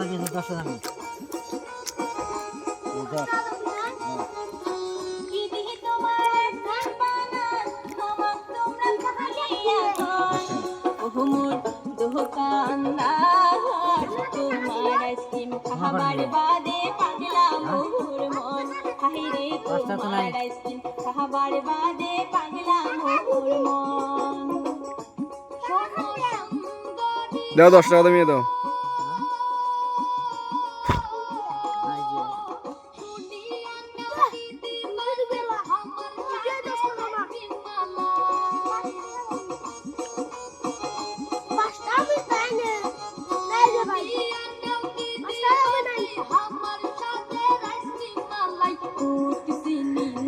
তোমার আইসক্রিম খাবার বাদে পাগলা মোর মন হাইরে তোমার আইসক্রিম খাবার বাদে পাগলা মোর মন। দাও 10 টাকা দামিয়ে দাও।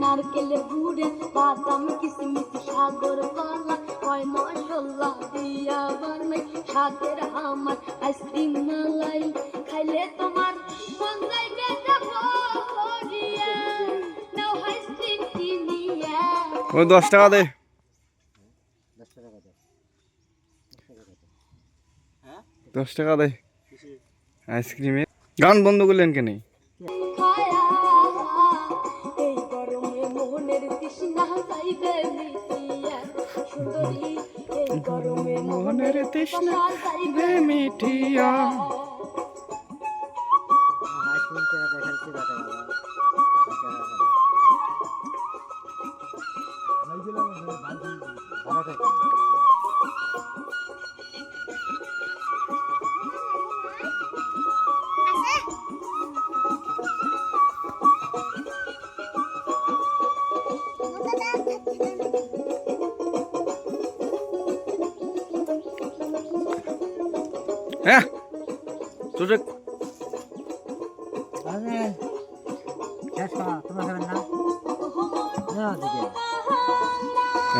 নারকেলের গুড়ে বাদাম কিসমিস সাগর কলা কয় মশলা দিয়া বানাই সাথের আমার আইসক্রিম মালাই খাইলে তোমার মন যাইবে ভরিয়া নাও আইসক্রিম কিনিয়া। ওই 10 টাকা দে। 10 টাকা দে আইসক্রিমে। গান বন্ধ করলেন কেন? মনের তৃষ্ণা যাইবে মিটিয়া। হ্যাঁ সুযোগ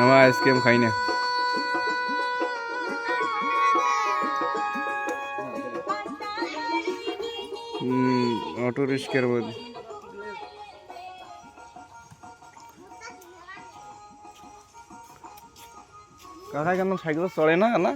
আমার আইসক্রিম খাই না। অটো রিক্সার মধ্যে কাকা কেন সাইকেল চড়ে না না?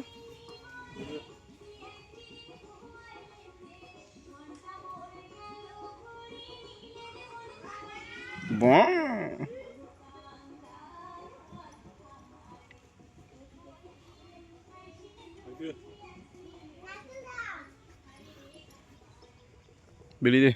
বেরিয়ে